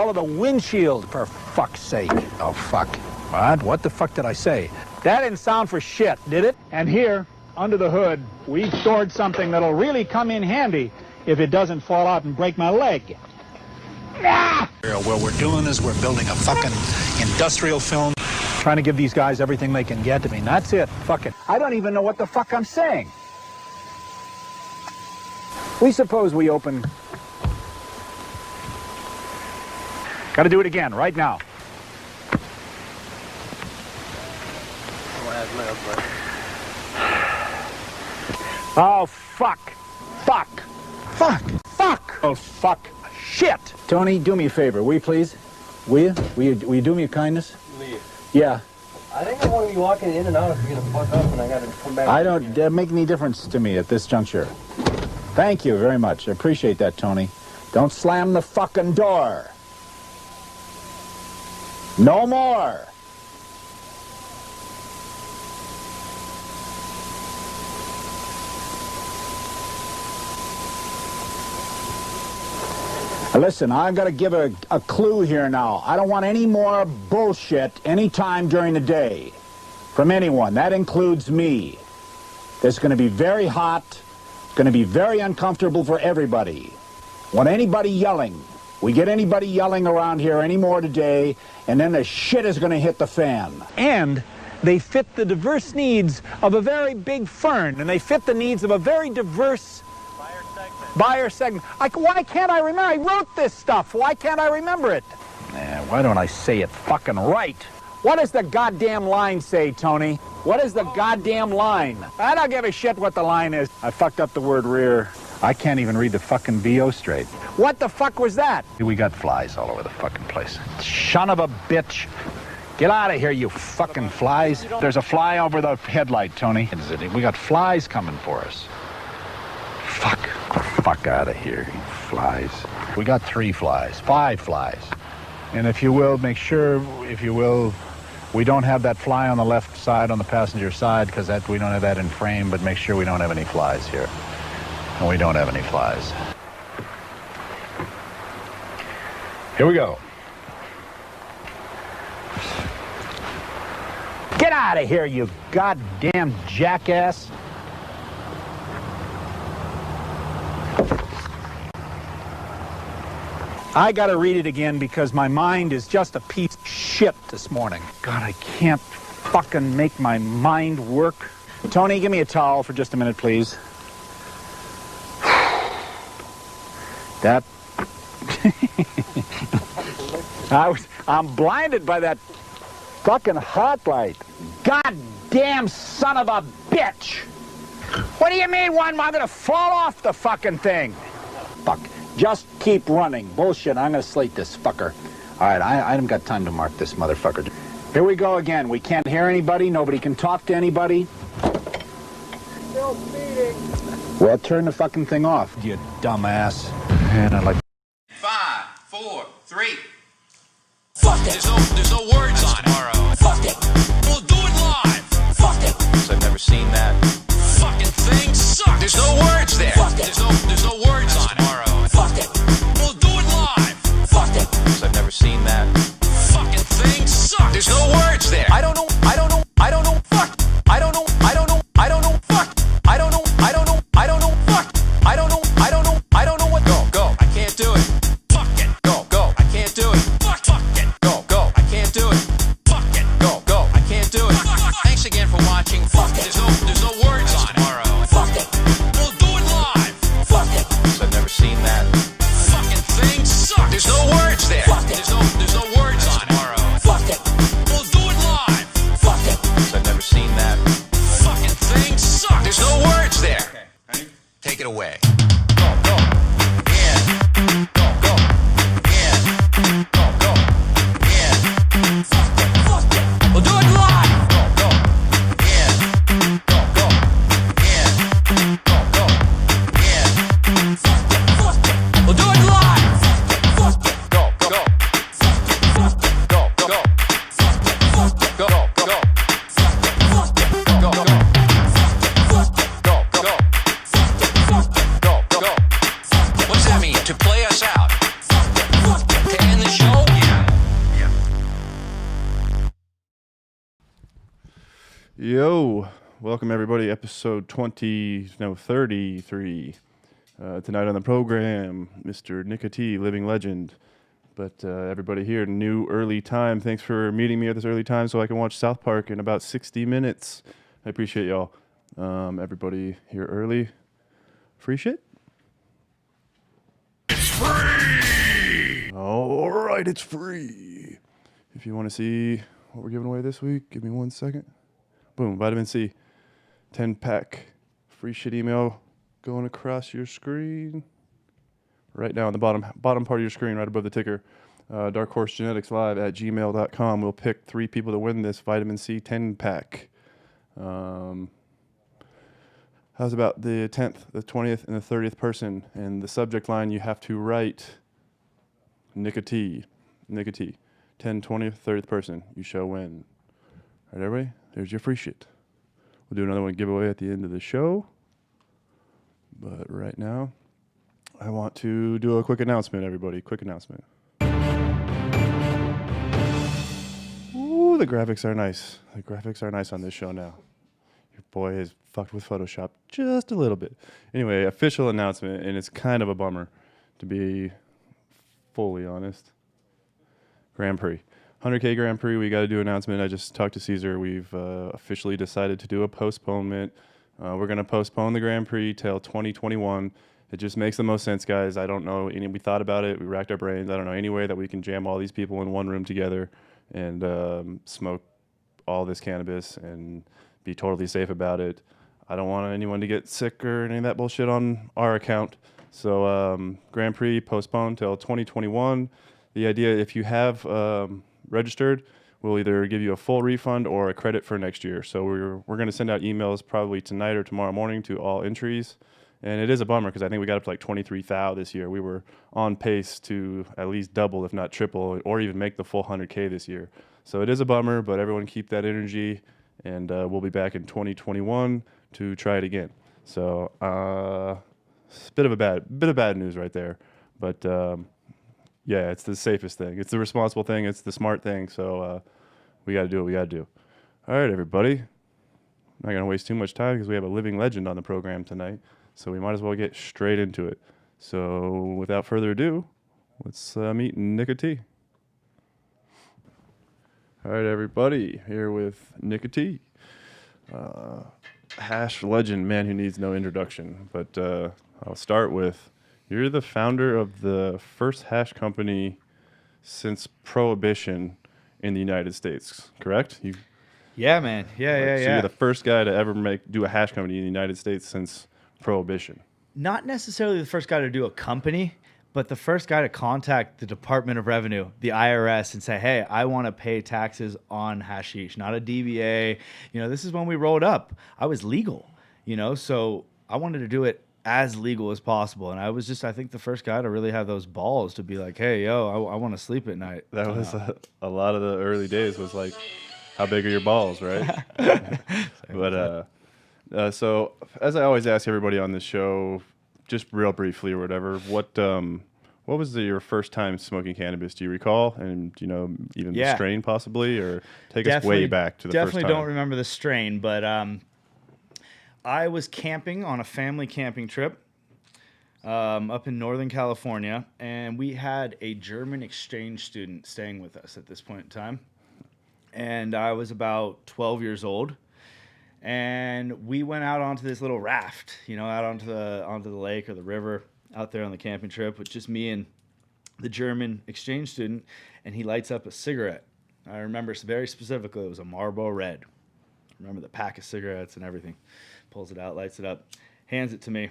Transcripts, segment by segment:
All of the windshield, for fuck's sake. Oh, fuck. What the fuck did I say? That didn't sound for shit, did it? And here, under the hood, we've stored something that'll really come in handy if it doesn't fall out and break my leg. Ah! What we're doing is we're building a fucking industrial film, trying to give these guys everything they can get to me. And that's it. Fuck it. I don't even know what the fuck I'm saying. We suppose we open... Got to do it again, right now. Oh, fuck. Fuck. Fuck. Fuck. Oh, fuck. Shit. Tony, do me a favor, will you please? Will you do me a kindness? Leave. Yeah. I think I want to be walking in and out if you're going to fuck up and I got to come back. I don't make any difference to me at this juncture. Thank you very much. I appreciate that, Tony. Don't slam the fucking door. No more. Listen, I've got to give a clue here now. I don't want any more bullshit anytime during the day from anyone. That includes me. It's going to be very hot. It's going to be very uncomfortable for everybody. Want anybody yelling. We get anybody yelling around here anymore today, and then the shit is going to hit the fan. And they fit the diverse needs of a very big firm, and they fit the needs of a very diverse buyer segment. Why can't I remember? I wrote this stuff. Why can't I remember it? Why don't I say it fucking right? What does the goddamn line say, Tony? What is the goddamn line? I don't give a shit what the line is. I fucked up the word rear. I can't even read the fucking VO straight. What the fuck was that? We got flies all over the fucking place. Son of a bitch. Get out of here, you fucking flies. There's a fly over the headlight, Tony. We got flies coming for us. Fuck. Fuck out of here, you flies. We got 3 flies, 5 flies. And if you will, make sure, if you will, we don't have that fly on the left side, on the passenger side, because we don't have that in frame, but make sure we don't have any flies here. And we don't have any flies. Here we go. Get out of here, you goddamn jackass. I gotta read it again because my mind is just a piece of shit this morning. God, I can't fucking make my mind work. Tony, give me a towel for just a minute, please. That... I'm blinded by that fucking hot light. Goddamn son of a bitch! What do you mean, I'm gonna fall off the fucking thing? Fuck. Just keep running. Bullshit. I'm gonna slate this fucker. All right, I haven't got time to mark this motherfucker. Here we go again. We can't hear anybody. Nobody can talk to anybody. Still speeding. Well, turn the fucking thing off, you dumbass. And I like... 5, 4, 3. Fuck it. There's no words on it. Fuck it. We'll do it live. Fuck it. I've never seen that. Fucking thing sucks. There's no words there. Fuck it. There's no words on it. Fuck it. We'll do it live. Fuck it. I've never seen that. Fucking thing sucks. There's no words there. I don't know. Fuck. I don't know. Fuck. I don't know. Fuck. I don't know. Fuck. I don't know. What? Go. I can't do it. Fuck it. Go. I can't do it. Fuck it. Go. I can't do it. Fuck it. Go. I can't do it. Thanks again for watching. Fuck it. There's no words on it. Fuck it. We'll do it live. Fuck it. I've never seen that. Fucking thing sucks. There's no words there. Fuck it. There's no words on it. Fuck it. We'll do it live. Yo, welcome everybody. Episode 33. Tonight on the program, Mr. NikkaT, living legend. But everybody here, new early time. Thanks for meeting me at this early time so I can watch South Park in about 60 minutes. I appreciate y'all. Everybody here early. Free shit? It's free! All right, it's free. If you want to see what we're giving away this week, give me 1 second. Boom, vitamin C, 10-pack, free shit email going across your screen. Right now on the bottom part of your screen, right above the ticker, Dark Horse Genetics Live at gmail.com. We'll pick 3 people to win this vitamin C 10-pack. How's about the 10th, the 20th, and the 30th person? And the subject line, you have to write NikkaT, 10th, 20th, 30th person. You shall win. All right, everybody? There's your free shit. We'll do another one giveaway at the end of the show. But right now, I want to do a quick announcement, everybody. Quick announcement. Ooh, the graphics are nice. The graphics are nice on this show now. Your boy is fucked with Photoshop just a little bit. Anyway, official announcement, and it's kind of a bummer, to be fully honest. Grand Prix. 100K Grand Prix, we got to do an announcement. I just talked to Caesar. We've officially decided to do a postponement. We're going to postpone the Grand Prix till 2021. It just makes the most sense, guys. I don't know. We thought about it. We racked our brains. I don't know any way that we can jam all these people in one room together and smoke all this cannabis and be totally safe about it. I don't want anyone to get sick or any of that bullshit on our account. So Grand Prix postponed till 2021. The idea, if you have registered, we'll either give you a full refund or a credit for next year. So we're going to send out emails probably tonight or tomorrow morning to all entries. And it is a bummer because I think we got up to like 23,000 this year. We were on pace to at least double, if not triple, or even make the full 100K this year. So it is a bummer, but everyone keep that energy, and we'll be back in 2021 to try it again. So it's a bit of bad news right there, but yeah, it's the safest thing. It's the responsible thing. It's the smart thing. So we got to do what we got to do. All right, everybody. I'm not going to waste too much time because we have a living legend on the program tonight. So we might as well get straight into it. So without further ado, let's meet NikkaT. All right, everybody. Here with NikkaT. Hash legend, man who needs no introduction. But I'll start with, you're the founder of the first hash company since prohibition in the United States, correct? Yeah, man. Yeah. So you're the first guy to ever do a hash company in the United States since prohibition. Not necessarily the first guy to do a company, but the first guy to contact the Department of Revenue, the IRS, and say, hey, I want to pay taxes on hashish, not a DBA. This is when we rolled up. I was legal, so I wanted to do it as legal as possible. And I was just, I think, the first guy to really have those balls to be like, hey, yo, I want to sleep at night. That was a lot of the early days was like, how big are your balls, right? But so as I always ask everybody on this show, just real briefly or whatever, what was your first time smoking cannabis? Do you recall? And even the strain possibly, or take us way back to the first time? Definitely don't remember the strain, but I was camping on a family camping trip up in Northern California, and we had a German exchange student staying with us at this point in time. And I was about 12 years old, and we went out onto this little raft, out onto the lake or the river out there on the camping trip with just me and the German exchange student, and he lights up a cigarette. I remember very specifically it was a Marlboro Red. I remember the pack of cigarettes and everything. Pulls it out, lights it up, hands it to me.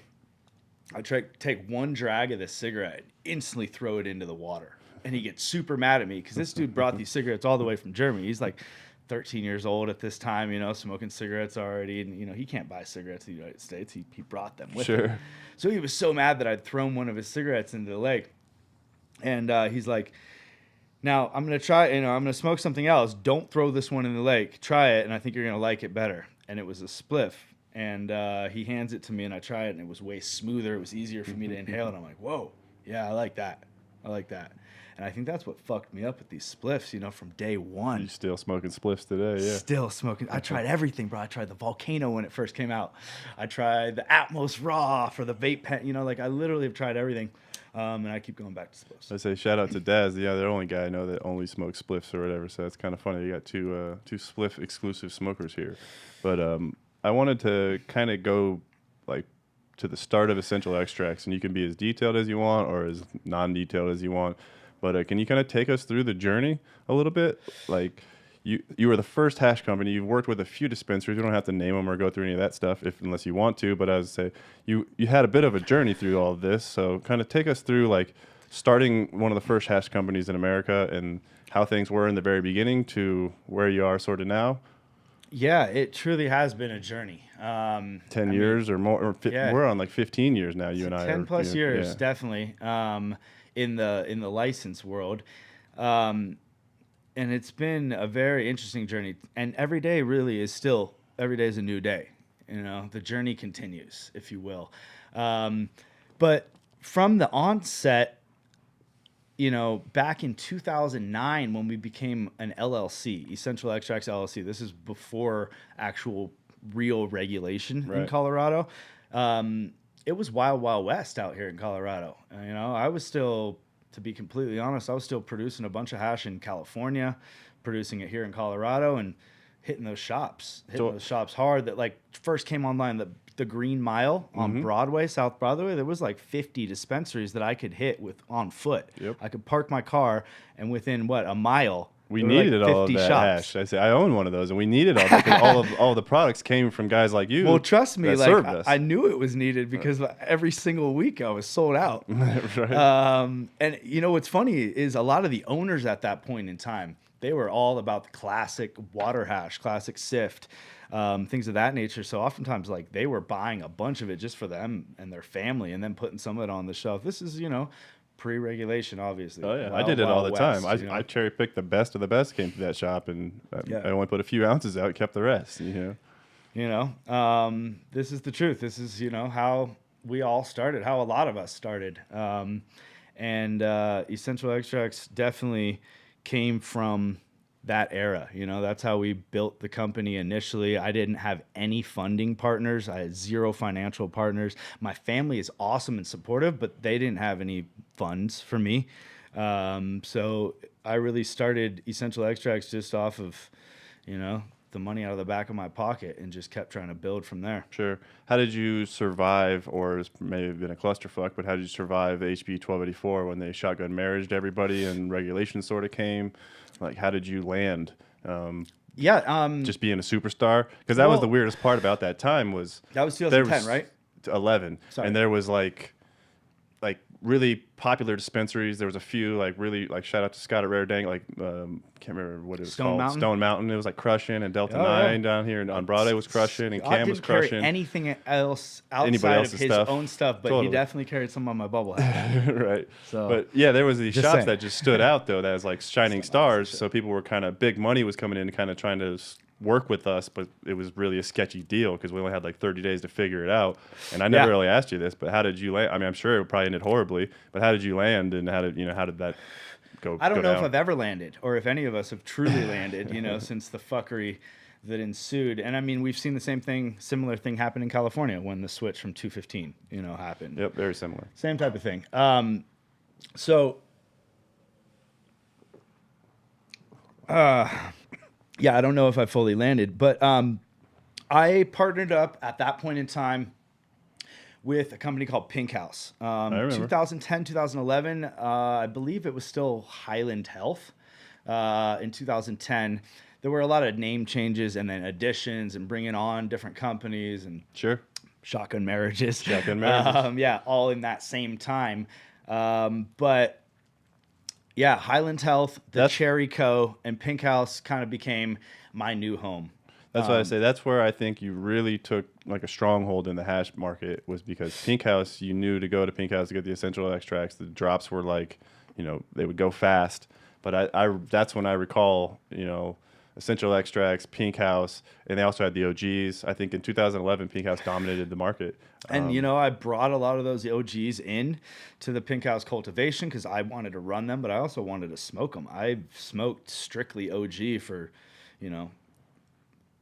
I take one drag of this cigarette, instantly throw it into the water. And he gets super mad at me because this dude brought these cigarettes all the way from Germany. He's like 13 years old at this time, smoking cigarettes already. And, he can't buy cigarettes in the United States. He brought them with him. So he was so mad that I'd thrown one of his cigarettes into the lake. And he's like, now I'm going to try, I'm going to smoke something else. Don't throw this one in the lake. Try it, and I think you're going to like it better. And it was a spliff. And he hands it to me, and I try it, and it was way smoother. It was easier for me to inhale. And I'm like, whoa, yeah, I like that. And I think that's what fucked me up with these spliffs, you know, from day one. You still smoking spliffs today, yeah. Still smoking. I tried everything, bro. I tried the Volcano when it first came out. I tried the Atmos Raw for the vape pen. You know, like I literally have tried everything. And I keep going back to spliffs. I say shout out to Daz, the other only guy I know that only smokes spliffs or whatever. So it's kind of funny. You got two spliff exclusive smokers here. But I wanted to kind of go like to the start of essential extracts, and you can be as detailed as you want or as non-detailed as you want. But can you kind of take us through the journey a little bit? Like you were the first hash company. You've worked with a few dispensaries. You don't have to name them or go through any of that stuff unless you want to. But I would say you had a bit of a journey through all of this. So kind of take us through like starting one of the first hash companies in America and how things were in the very beginning to where you are sort of now. Yeah, it truly has been a journey. 10 years or more. Or yeah. We're on like 15 years now. You and I 10 are, plus years, yeah. definitely. In the license world. And it's been a very interesting journey. And every day really is every day is a new day. You know, the journey continues, if you will. But from the onset, you know, back in 2009, when we became an LLC, Essential Extracts LLC, this is before actual real regulation in Colorado. It was wild, wild west out here in Colorado. You know, I was still, to be completely honest, I was still producing a bunch of hash in California, producing it here in Colorado, and hitting those shops hard. That like first came online, the Green Mile on Broadway, South Broadway. There was like 50 dispensaries that I could hit on foot. Yep. I could park my car, and within a mile. We needed all of that hash. I say I own one of those, and we needed all that because all the products came from guys like you. Well, trust me, like I knew it was needed because every single week I was sold out. Right. And you know what's funny is a lot of the owners at that point in time, they were all about the classic water hash, classic sift, things of that nature. So oftentimes, like they were buying a bunch of it just for them and their family, and then putting some of it on the shelf. This is pre-regulation, obviously. Oh yeah, I did it all the time. I cherry picked the best of the best came to that shop, and I only put a few ounces out, kept the rest. You know, this is the truth. This is how we all started, how a lot of us started, and Essential Extracts definitely came from that era. You know, that's how we built the company initially. I didn't have any funding partners. I had zero financial partners. My family is awesome and supportive, but they didn't have any funds for me. So I really started Essential Extracts just off of, the money out of the back of my pocket, and just kept trying to build from there. Sure. How did you survive, or it's maybe been a clusterfuck, but how did you survive HB 1284 when they shotgun marriaged everybody and regulations sort of came? Like, how did you land? Just being a superstar? Because that was the weirdest part about that time was... That was 2010, right? 11. Sorry. And there was like really popular dispensaries. There was a few shout out to Scott at Rare Dank, can't remember what it was called. Mountain? Stone Mountain. It was like crushing, and Delta 9 down here on Broadway was crushing, and Cam was crushing. Carry anything else outside of his own stuff, but he definitely carried some on my bubble hat. Right. So, but yeah, there was these shops saying. that just stood out though, that was like shining stars. So people were kind of, big money was coming in, kind of trying to work with us, but it was really a sketchy deal because we only had like 30 days to figure it out. And I never really asked you this, but how did you land? I mean, I'm sure it probably ended horribly, but how did you land, and how did that go? I don't know down? if I've ever landed, or if any of us have truly landed, since the fuckery that ensued. And I mean, we've seen the similar thing happen in California when the switch from 215, happened. Yep, very similar. Same type of thing. Yeah, I don't know if I fully landed, but I partnered up at that point in time with a company called Pink House. I remember. 2010, 2011, I believe it was still Highland Health. In 2010, there were a lot of name changes and then additions and bringing on different companies and shotgun marriages. All in that same time. But yeah, Highland Health, Cherry Co., and Pink House kind of became my new home. That's why I say that's where I think you really took like a stronghold in the hash market, was because Pink House, you knew to go to Pink House to get the essential extracts. The drops were like, they would go fast. But I that's when I recall, Essential Extracts, Pink House, and they also had the OGs. I think in 2011, Pink House dominated the market. And I brought a lot of those OGs in to the Pink House cultivation because I wanted to run them, but I also wanted to smoke them. I smoked strictly OG for,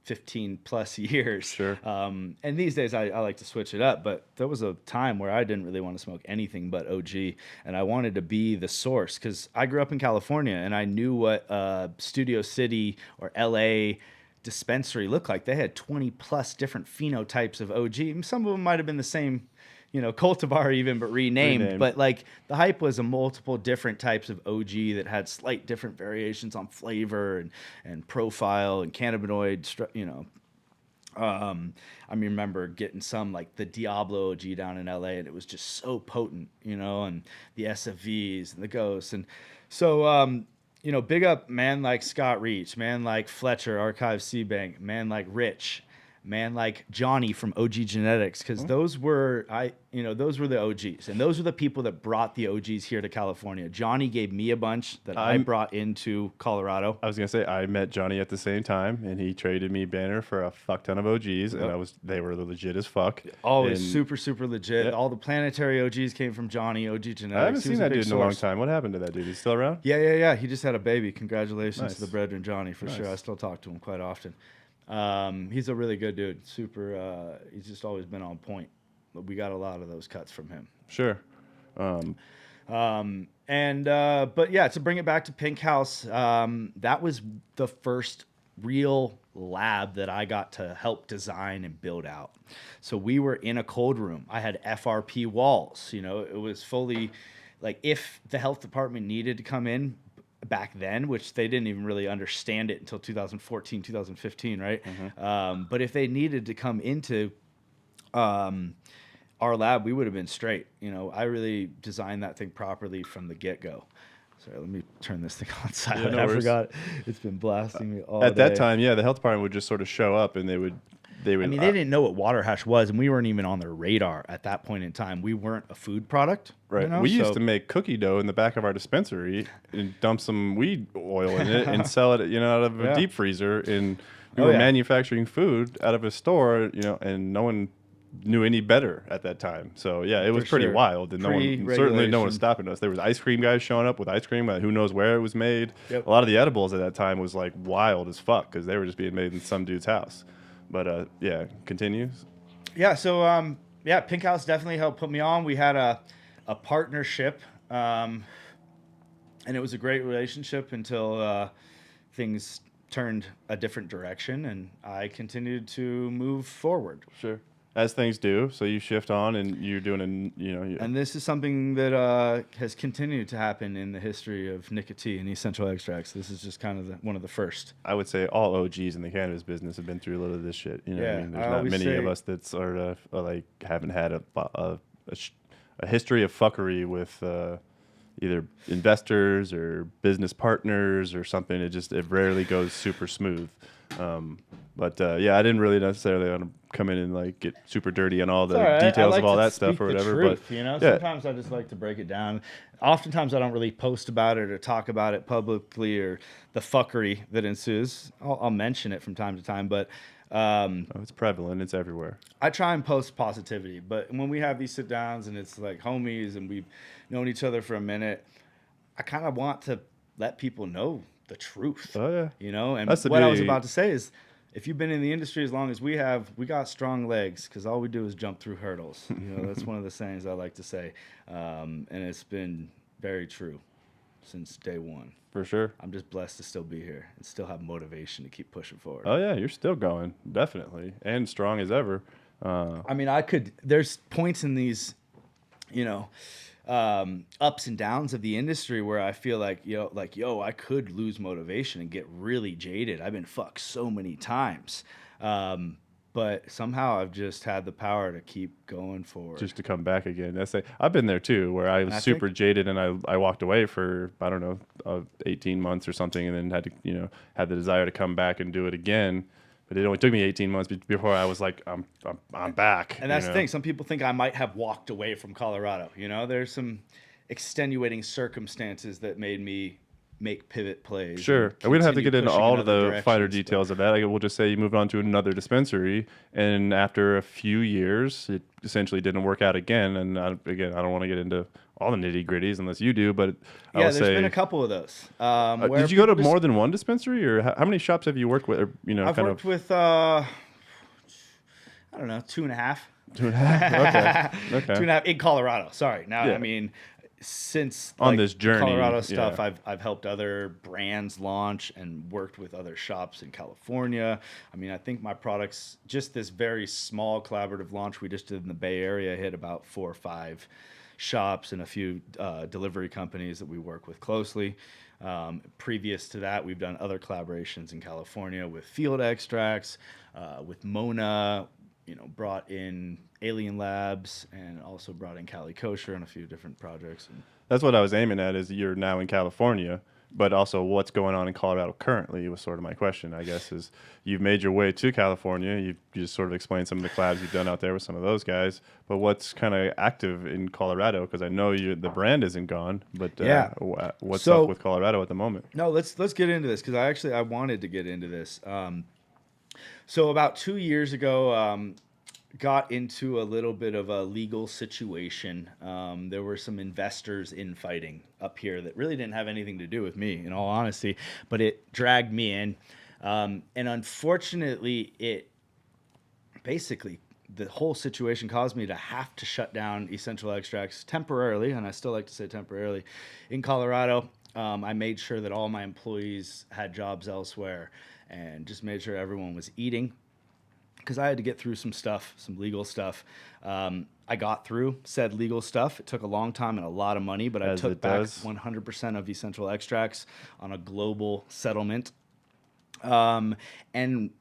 15 plus years. Sure. And these days I like to switch it up, but there was a time where I didn't really want to smoke anything but OG, and I wanted to be the source because I grew up in California and I knew what Studio City or LA dispensary looked like. They had 20 plus different phenotypes of OG. Some of them might have been the same, cultivar even, but renamed. But like the hype was a multiple different types of OG that had slight different variations on flavor and profile and cannabinoid. I remember getting some like the Diablo OG down in LA, and it was just so potent, and the SFVs and the Ghosts. And so, big up man like Scott Reach, man like Fletcher, Archive C-Bank, man like Rich, man like Johnny from OG Genetics, because those were the OGs, and those were the people that brought the OGs here to California. Johnny gave me a bunch that I brought into Colorado. I was gonna say I met Johnny at the same time, and he traded me Banner for a fuck ton of OGs, and they were legit as fuck. Always and super legit. Yeah. All the planetary OGs came from Johnny, OG Genetics. I haven't He seen was that big dude in a long source. time. What happened to that dude? He's still around? Yeah. He just had a baby. Congratulations Nice. to the brethren, Johnny, for sure. I still talk to him quite often. He's a really good dude. Super. He's just always been on point. We got a lot of those cuts from him. Sure. But yeah, to bring it back to Pink House, that was the first real lab that I got to help design and build out. So we were in a cold room. I had FRP walls. It was fully like if the health department needed to come in back then, which they didn't even really understand it until 2014, 2015, right? But if they needed to come into our lab, we would have been straight. I really designed that thing properly from the get-go. Sorry, let me turn this thing on silent. no I worries. forgot. It's been blasting me all At day. that time, the health department would just sort of show up, and they would. I mean, they didn't know what water hash was, and we weren't even on their radar at that point in time. We weren't a food product. Right. We used to make cookie dough in the back of our dispensary and dump some weed oil in it and sell it, out of a deep freezer. And we were manufacturing food out of a store, and no one knew any better at that time. So it was pretty wild, and no one was stopping us. There was ice cream guys showing up with ice cream, who knows where it was made. Yep. A lot of the edibles at that time was like wild as fuck because they were just being made in some dude's house. But continues. Yeah. So Pink House definitely helped put me on. We had a partnership, and it was a great relationship until things turned a different direction, and I continued to move forward. Sure. As things do, so you shift on, and you're doing And this is something that has continued to happen in the history of NikkaT and essential extracts. This is just kind of one of the first. I would say all OGs in the cannabis business have been through a little of this shit. There's not many of us that sort of haven't had a history of fuckery with either investors or business partners or something. It rarely goes super smooth. I didn't really necessarily want to come in and get super dirty on all the details of all that stuff or whatever. Truth, sometimes I just like to break it down. Oftentimes I don't really post about it or talk about it publicly or the fuckery that ensues. I'll mention it from time to time, but it's prevalent. It's everywhere. I try and post positivity, but when we have these sit downs and it's like homies and we've known each other for a minute, I kind of want to let people know the truth. Oh yeah. And what I was about to say is, if you've been in the industry as long as we have, we got strong legs because all we do is jump through hurdles. That's one of the sayings I like to say, and it's been very true since day one. For sure. I'm just blessed to still be here and still have motivation to keep pushing forward. Oh yeah, you're still going, definitely, and strong as ever. I mean, there's points in these, ups and downs of the industry where I feel like, I could lose motivation and get really jaded. I've been fucked so many times. But somehow I've just had the power to keep going forward. Just to come back again. I've been there too, where I was super jaded and I walked away for, 18 months or something, and then had to, had the desire to come back and do it again. But it only took me 18 months before I was like, I'm back. And that's the thing. Some people think I might have walked away from Colorado. There's some extenuating circumstances that made me make pivot plays. Sure. And we don't have to get into all of the finer details of that. We'll just say you moved on to another dispensary, and after a few years, it essentially didn't work out again. And again, I don't want to get into all the nitty gritties unless you do, but I will say there's been a couple of those. Did you go to more than one dispensary, or how many shops have you worked with? Or, I've worked with, I don't know, 2.5. 2.5? Okay. 2.5 in Colorado. Sorry. Now, Yeah. I mean, since on like, this journey, Colorado stuff, yeah. I've helped other brands launch and worked with other shops in California. I mean, I think my products, just this very small collaborative launch we just did in the Bay Area, hit about 4 or 5 shops and a few delivery companies that we work with closely. Previous to that, we've done other collaborations in California with Field Extracts, with Mona, brought in Alien Labs, and also brought in Cali Kosher and a few different projects. And That's what I was aiming at, is you're now in California, but also what's going on in Colorado currently was sort of my question, I guess, is you've made your way to California. You just sort of explained some of the collabs you've done out there with some of those guys, but what's kind of active in Colorado? Because I know the brand isn't gone, but what's up with Colorado at the moment? No, let's get into this, because I wanted to get into this. So about 2 years ago, got into a little bit of a legal situation. There were some investors infighting up here that really didn't have anything to do with me, in all honesty, but it dragged me in. And unfortunately, the whole situation caused me to have to shut down Essential Extracts temporarily, and I still like to say temporarily, in Colorado. I made sure that all my employees had jobs elsewhere and just made sure everyone was eating, because I had to get through some stuff, some legal stuff. I got through said legal stuff. It took a long time and a lot of money, but I took back 100% of Essential Extracts on a global settlement. And in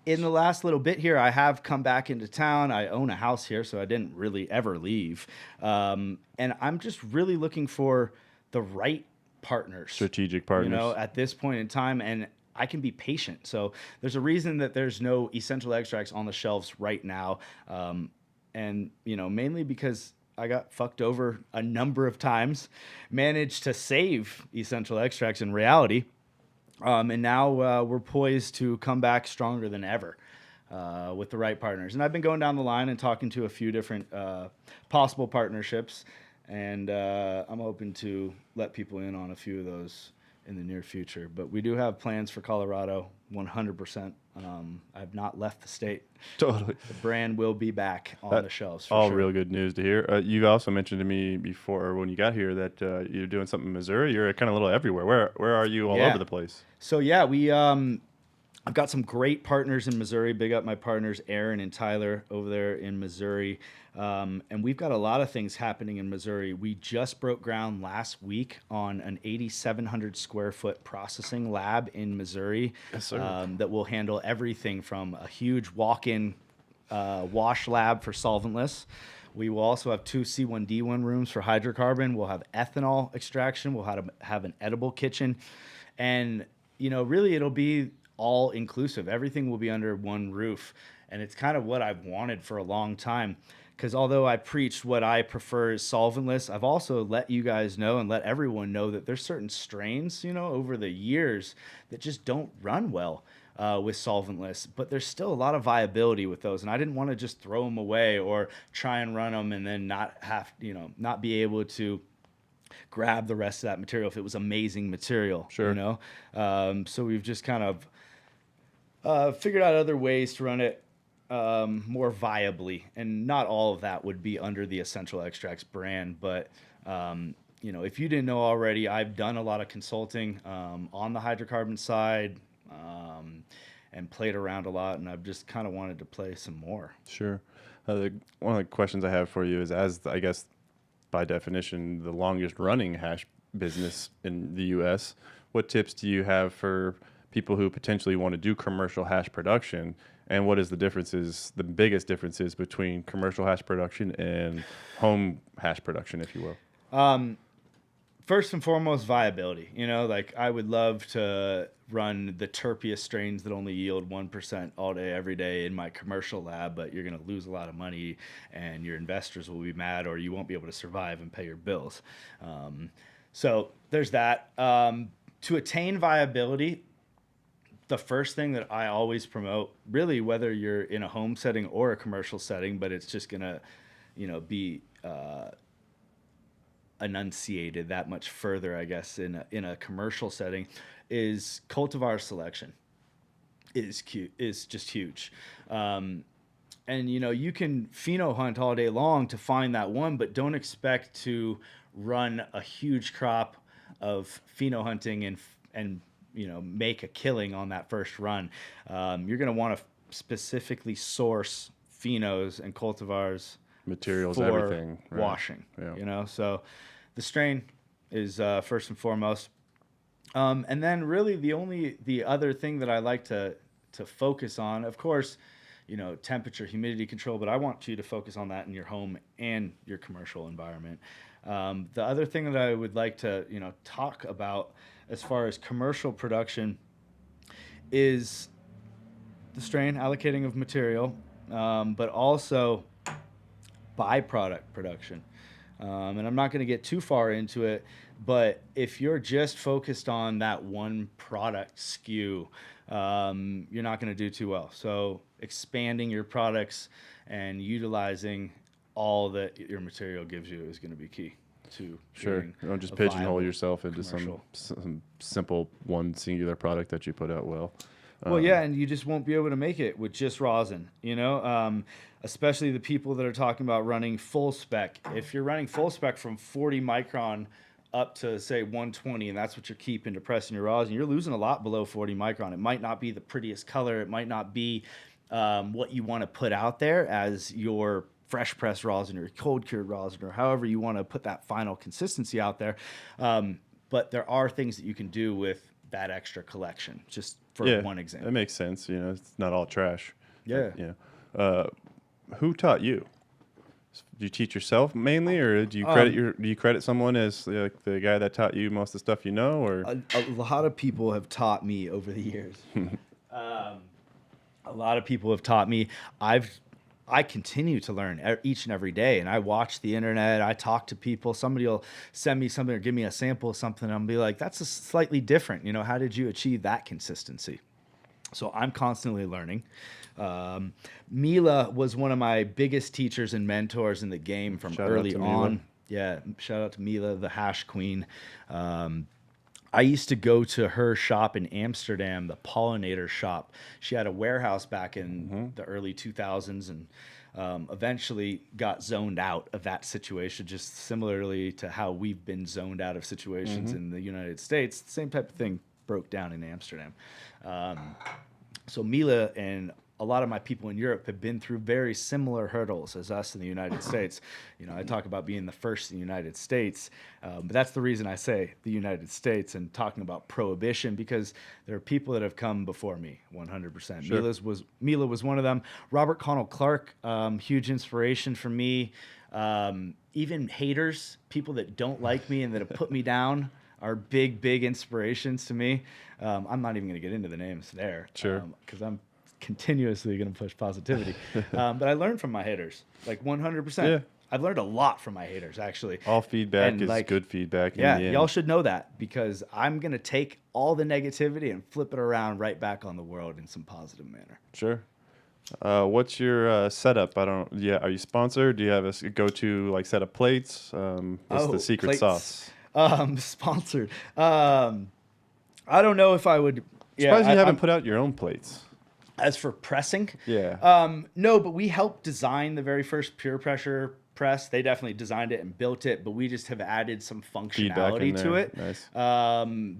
the last little bit here, I have come back into town. I own a house here, so I didn't really ever leave. And I'm just really looking for the right partners. Strategic partners. At this point in time, and I can be patient. So there's a reason that there's no Essential Extracts on the shelves right now. And, mainly because I got fucked over a number of times, managed to save Essential Extracts in reality. And now we're poised to come back stronger than ever with the right partners. And I've been going down the line and talking to a few different possible partnerships. And I'm hoping to let people in on a few of those in the near future. But we do have plans for Colorado, 100%. I have not left the state. Totally. The brand will be back on the shelves. All real good news to hear. You also mentioned to me before when you got here that you're doing something in Missouri. You're kind of a little everywhere. Where are you all over the place? So yeah, I've got some great partners in Missouri. Big up my partners, Aaron and Tyler over there in Missouri. And we've got a lot of things happening in Missouri. We just broke ground last week on an 8,700 square foot processing lab in Missouri. Yes, sir. That will handle everything from a huge walk-in wash lab for solventless. We will also have 2 C1D1 rooms for hydrocarbon. We'll have ethanol extraction. We'll have an edible kitchen. And, really it'll be all inclusive. Everything will be under one roof. And it's kind of what I've wanted for a long time. Because although I preached what I prefer is solventless, I've also let you guys know and let everyone know that there's certain strains, over the years that just don't run well with solventless. But there's still a lot of viability with those. And I didn't want to just throw them away or try and run them and then not be able to grab the rest of that material if it was amazing material. Sure. So we've just kind of figured out other ways to run it more viably, and not all of that would be under the Essential Extracts brand. But if you didn't know already, I've done a lot of consulting on the hydrocarbon side and played around a lot, and I've just kind of wanted to play some more. Sure. One of the questions I have for you is, as I guess by definition the longest running hash business in the U.S., what tips do you have for people who potentially want to do commercial hash production? And what is the biggest differences between commercial hash production and home hash production, if you will? First and foremost, viability. I would love to run the terpiest strains that only yield 1% all day, every day in my commercial lab, but you're going to lose a lot of money and your investors will be mad, or you won't be able to survive and pay your bills. So there's that. To attain viability, the first thing that I always promote, really, whether you're in a home setting or a commercial setting, but it's just gonna, be enunciated that much further, I guess, in a commercial setting, is cultivar selection. Is just huge. And you can pheno hunt all day long to find that one, but don't expect to run a huge crop of pheno hunting and make a killing on that first run. You're going to want to specifically source phenos and cultivars, materials, for everything, right. washing. Yeah. So the strain is first and foremost. And then really the other thing that I like to focus on, of course, temperature, humidity control, but I want you to focus on that in your home and your commercial environment. The other thing that I would like to, talk about as far as commercial production is the strain, allocating of material, but also byproduct production. And I'm not going to get too far into it, but if you're just focused on that one product SKU, you're not going to do too well. So expanding your products and utilizing all that your material gives you is going to be key to Sure. Don't just pigeonhole yourself into some simple one singular product that you put out well. Well, yeah, and you just won't be able to make it with just rosin, especially the people that are talking about running full spec. If you're running full spec from 40 micron up to, say, 120, and that's what you're keeping to press in your rosin, you're losing a lot below 40 micron. It might not be the prettiest color. It might not be what you want to put out there as your fresh press rosin or cold cured rosin or however you want to put that final consistency out there. But there are things that you can do with that extra collection, just for one example. That makes sense. It's not all trash. Yeah. Who taught you? Do you teach yourself mainly, or do you credit someone as the guy that taught you most of the stuff you know? Or a lot of people have taught me over the years. A lot of people have taught me. I continue to learn each and every day, and I watch the internet. I talk to people. Somebody will send me something or give me a sample of something, and I'll be like, "That's a slightly different. How did you achieve that consistency?" So I'm constantly learning. Mila was one of my biggest teachers and mentors in the game from early on. Yeah, shout out to Mila, the hash queen. I used to go to her shop in Amsterdam, the Pollinator shop. She had a warehouse back in the early 2000s and eventually got zoned out of that situation, just similarly to how we've been zoned out of situations in the United States. The same type of thing broke down in Amsterdam. So Mila and a lot of my people in Europe have been through very similar hurdles as us in the United States. I talk about being the first in the United States, but that's the reason I say the United States and talking about prohibition, because there are people that have come before me, 100%. Sure. Mila was one of them. Robert Connell Clark, huge inspiration for me. Even haters, people that don't like me and that have put me down, are big inspirations to me. I'm not even going to get into the names there. Sure. Because I'm continuously going to push positivity. But I learned from my haters, like 100%. Yeah. I've learned a lot from my haters, actually. All feedback is good feedback. Yeah, y'all should know that, because I'm going to take all the negativity and flip it around right back on the world in some positive manner. Sure. What's your setup? Are you sponsored? Do you have a go-to set of plates? What's the secret plates. sauce? Sponsored. I don't know if I would. Surprised you haven't put out your own plates. As for pressing, no, but we helped design the very first pure pressure press. They definitely designed it and built it, but we just have added some functionality to it. Nice.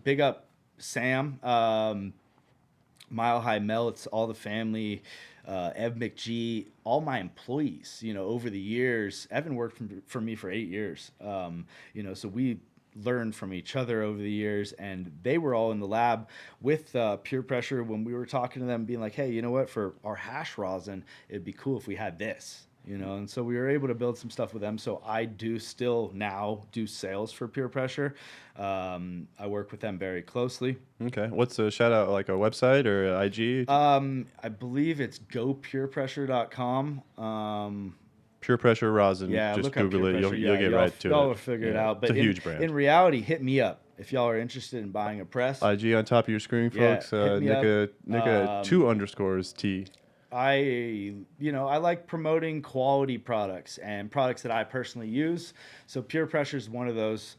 Big up Sam, Mile High Melts, all the family, Ev McGee, all my employees. Over the years, Evan worked for me for 8 years. So we learned from each other over the years, and they were all in the lab with pure pressure when we were talking to them, being like, hey, you know what, for our hash rosin, it'd be cool if we had this, and so we were able to build some stuff with them. So I do still now do sales for pure pressure. I work with them very closely. Okay. What's a shout out, like a website or a IG? I believe it's gopurepressure.com. Pure pressure rosin. Yeah, just look up Google Pure it. Pressure. You'll get right to it. Y'all will figure it out. But it's a huge brand. In reality, hit me up. if y'all are interested in buying a press, IG on top of your screen, Yeah, folks. hit me up. NikkaT 2_T. I like promoting quality products and products that I personally use. So Pure Pressure is one of those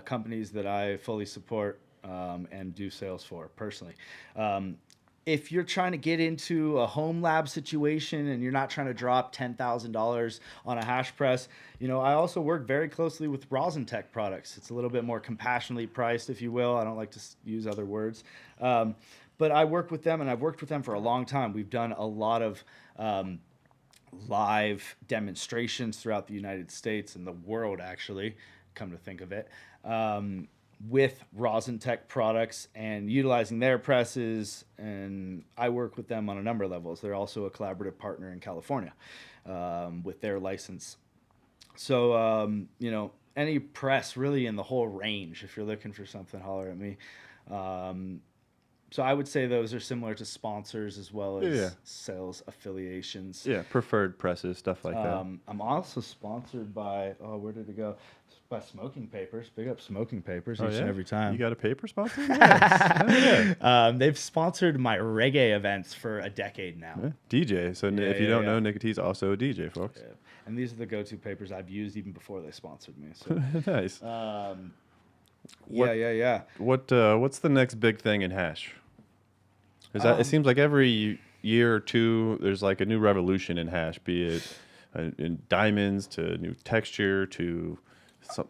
companies that I fully support and do sales for personally. If you're trying to get into a home lab situation and you're not trying to drop $10,000 on a hash press, I also work very closely with RosinTech products. It's a little bit more compassionately priced, if you will. I don't like to use other words. But I work with them, and I've worked with them for a long time. We've done a lot of live demonstrations throughout the United States and the world, actually, come to think of it, with RosinTech products and utilizing their presses. And I work with them on a number of levels. They're also a collaborative partner in California with their license. So, any press really in the whole range, if you're looking for something, holler at me. So I would say those are similar to sponsors as well as sales affiliations. Yeah, preferred presses, stuff like that. I'm also sponsored by, where did it go? By Smoking Papers. Big up Smoking Papers each and every time. You got a paper sponsor? Yes. They've sponsored my reggae events for a decade now. Yeah. DJ. So if you don't know, NikkaT's also a DJ, folks. Yeah. And these are the go-to papers I've used even before they sponsored me. So. Nice. Yeah. What's the next big thing in hash? It seems like every year or two there's like a new revolution in hash, be it in diamonds to new texture to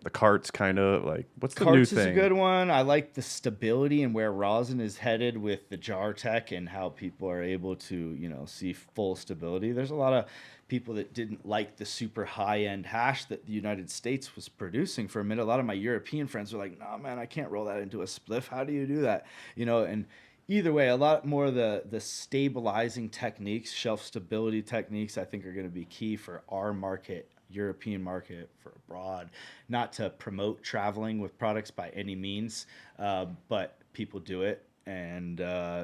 the carts, kind of like what's the new thing? Carts is a good one. I like the stability and where rosin is headed with the jar tech and how people are able to see full stability. There's a lot of people that didn't like the super high-end hash that the United States was producing for a minute. A lot of my European friends were like, "Nah, man, I can't roll that into a spliff. How do you do that?" And either way, a lot more of the stabilizing techniques, shelf stability techniques, I think are going to be key for our market, European market, for abroad. Not to promote traveling with products by any means, but people do it. And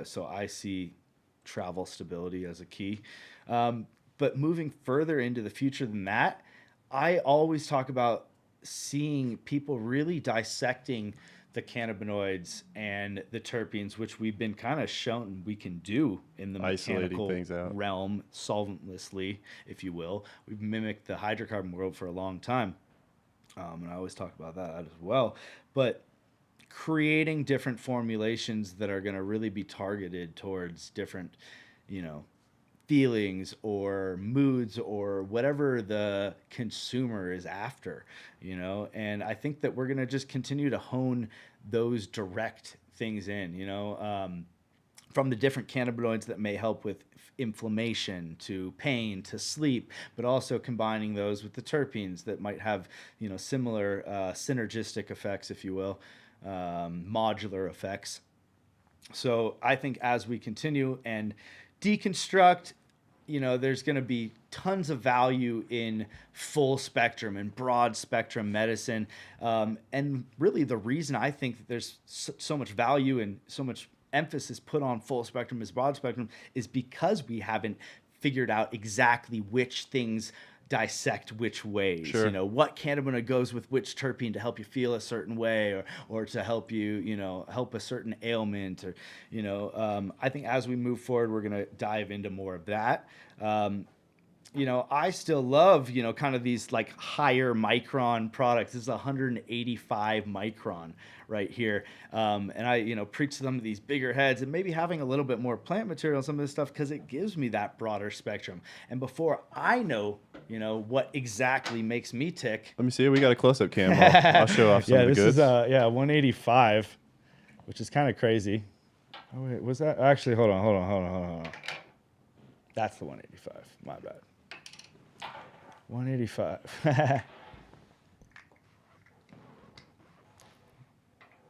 so I see travel stability as a key. But moving further into the future than that, I always talk about seeing people really dissecting the cannabinoids and the terpenes, which we've been kind of shown we can do in the mechanical realm, solventlessly, if you will. We've mimicked the hydrocarbon world for a long time, and I always talk about that as well. But creating different formulations that are going to really be targeted towards different, feelings or moods or whatever the consumer is after, and I think that we're going to just continue to hone those direct things in, from the different cannabinoids that may help with inflammation to pain to sleep, but also combining those with the terpenes that might have, similar synergistic effects, if you will, modular effects. So I think as we continue and deconstruct, there's going to be tons of value in full spectrum and broad spectrum medicine. And really the reason I think that there's so much value and so much emphasis put on full spectrum as broad spectrum is because we haven't figured out exactly which things dissect which ways. Sure. What cannabinoid goes with which terpene to help you feel a certain way or to help you, help a certain ailment or, I think as we move forward, we're going to dive into more of that. I still love, kind of these like higher micron products. This is 185 micron right here. And I, preach to them these bigger heads and maybe having a little bit more plant material on some of this stuff because it gives me that broader spectrum. And before I know, what exactly makes me tick. Let me see. We got a close-up cam. I'll show off some of the goods. This is 185, which is kind of crazy. Oh, wait, was that? Actually, hold on. That's the 185. My bad. 185.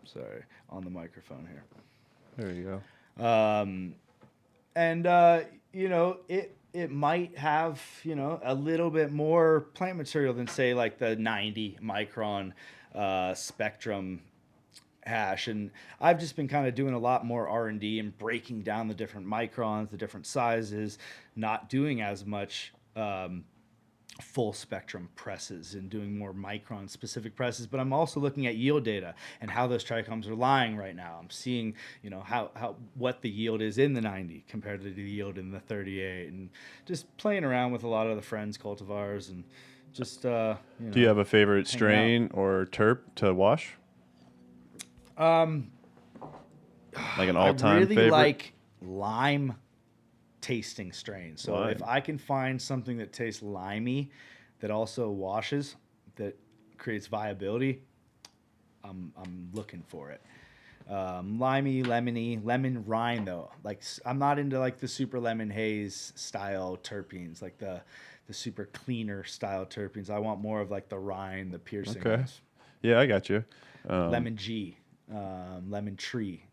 Sorry, on the microphone here. There you go. It might have, a little bit more plant material than say like the 90 micron spectrum hash. And I've just been kind of doing a lot more R&D and breaking down the different microns, the different sizes, not doing as much full spectrum presses and doing more micron specific presses, but I'm also looking at yield data and how those trichomes are lying right now. I'm seeing, how what the yield is in the 90 compared to the yield in the 38, and just playing around with a lot of the friends cultivars and just Do you have a favorite strain or terp to wash? Like an all-time I really favorite? like lime tasting strains. So Lime. if I can find something that tastes limey that also washes, that creates viability, I'm looking for it. Limey, lemony, lemon rind though. Like I'm not into like the super lemon haze style terpenes, like the super cleaner style terpenes. I want more of like the rind, the piercing. Okay. ones. Yeah, I got you. Lemon G, lemon tree.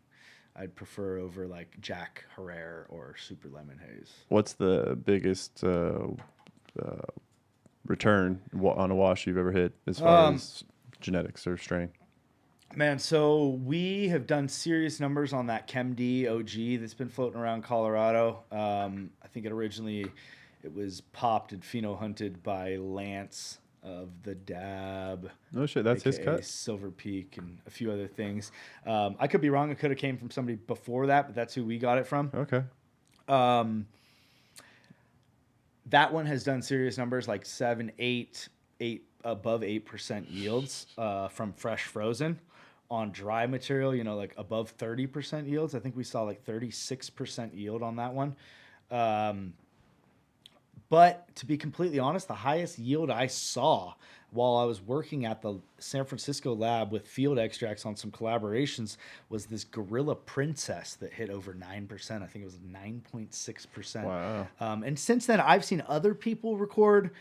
I'd prefer over like Jack Herrera or super lemon haze. What's the biggest return on a wash you've ever hit as far as genetics or strain? Man, so we have done serious numbers on that ChemD OG that's been floating around Colorado. I think it was popped and pheno hunted by Lance of the Dab. No shit, that's his aka cut? Silver Peak and a few other things. I could be wrong. It could have came from somebody before that, but that's who we got it from. Okay. That one has done serious numbers like 7, 8, above 8% yields from fresh frozen. On dry material, like above 30% yields. I think we saw like 36% yield on that one. But to be completely honest, the highest yield I saw while I was working at the San Francisco lab with field extracts on some collaborations was this Gorilla Princess that hit over 9%. I think it was 9.6%. Wow. And since then, I've seen other people record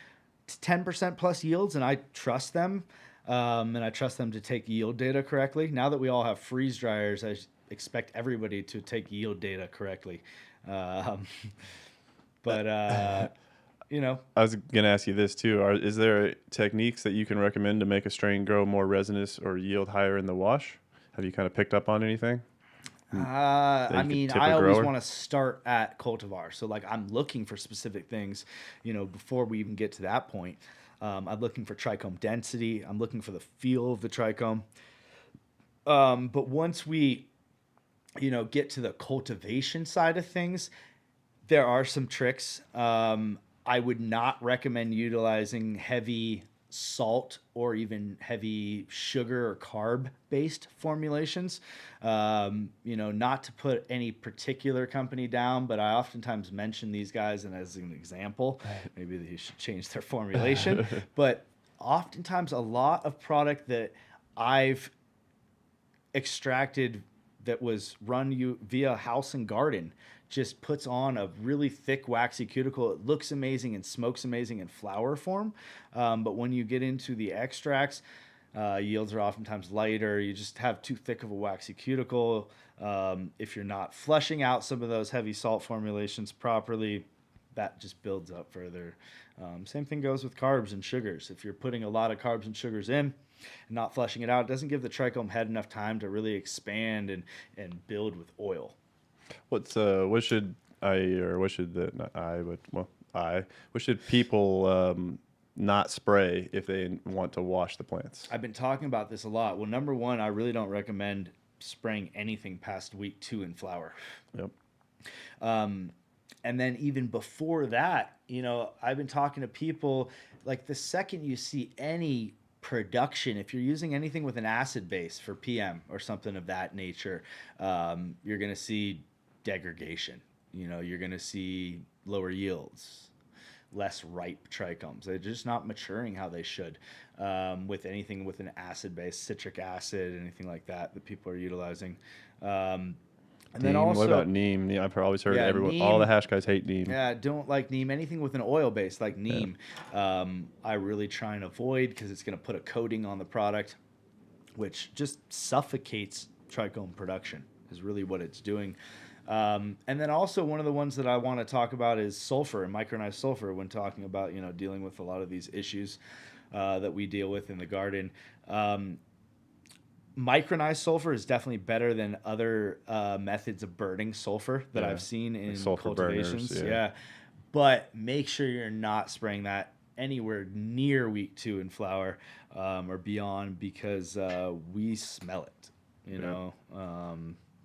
10% plus yields, and I trust them. And I trust them to take yield data correctly. Now that we all have freeze dryers, I expect everybody to take yield data correctly. I was going to ask you this too. Is there techniques that you can recommend to make a strain grow more resinous or yield higher in the wash? Have you kind of picked up on anything? I could tip a always grower? want to start at cultivar. So like I'm looking for specific things, before we even get to that point. I'm looking for trichome density. I'm looking for the feel of the trichome. But once we, get to the cultivation side of things, there are some tricks. I would not recommend utilizing heavy salt or even heavy sugar or carb-based formulations. Not to put any particular company down, but I oftentimes mention these guys, and as an example, maybe they should change their formulation. But oftentimes, a lot of product that I've extracted that was run via house and garden just puts on a really thick waxy cuticle. It looks amazing and smokes amazing in flower form. But when you get into the extracts, yields are oftentimes lighter. You just have too thick of a waxy cuticle. If you're not flushing out some of those heavy salt formulations properly, that just builds up further. Same thing goes with carbs and sugars. If you're putting a lot of carbs and sugars in and not flushing it out, it doesn't give the trichome head enough time to really expand and build with oil. What should people not spray if they want to wash the plants? I've been talking about this a lot. Well, number one, I really don't recommend spraying anything past week 2 in flower. Yep. And then even before that, I've been talking to people, like the second you see any production, if you're using anything with an acid base for PM or something of that nature, you're going to see degradation. You're going to see lower yields, less ripe trichomes. They're just not maturing how they should. With anything with an acid base, citric acid, anything like that people are utilizing. And then also, what about neem? I've always heard everyone, neem, all the hash guys hate neem. Yeah, don't like neem. Anything with an oil base like neem, I really try and avoid because it's going to put a coating on the product, which just suffocates trichome production is really what it's doing. And then also one of the ones that I want to talk about is sulfur and micronized sulfur when talking about, dealing with a lot of these issues that we deal with in the garden. Micronized sulfur is definitely better than other methods of burning sulfur that I've seen in sulfur cultivations. burners, yeah. But make sure you're not spraying that anywhere near week 2 in flour or beyond because we smell it, you know.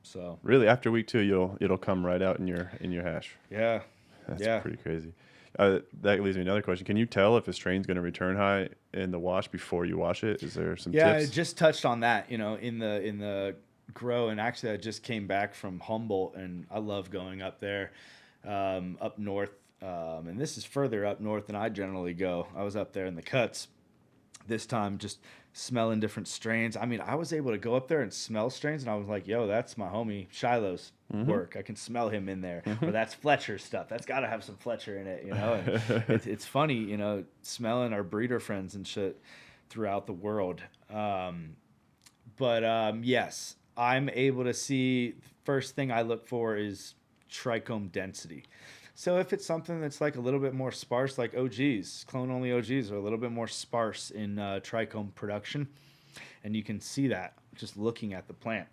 So really, after week 2, it'll come right out in your hash. yeah, That's pretty crazy. That leads me to another question. Can you tell if a strain's going to return high in the wash before you wash it? Is there some Yeah, tips? I just touched on that, you know, in the grow, and actually I just came back from Humboldt, and I love going up there, up north, and this is further up north than I generally go. I was up there in the cuts this time, just smelling different strains. I mean, I was able to go up there and smell strains, and I was like, yo, that's my homie Shiloh's work. I can smell him in there. Or that's Fletcher's stuff. That's got to have some Fletcher in it, you know? And it's funny, you know, smelling our breeder friends and shit throughout the world. Yes, I'm able to see, first thing I look for is trichome density. So if it's something that's like a little bit more sparse, like OGs, clone-only OGs are a little bit more sparse in trichome production, and you can see that just looking at the plant.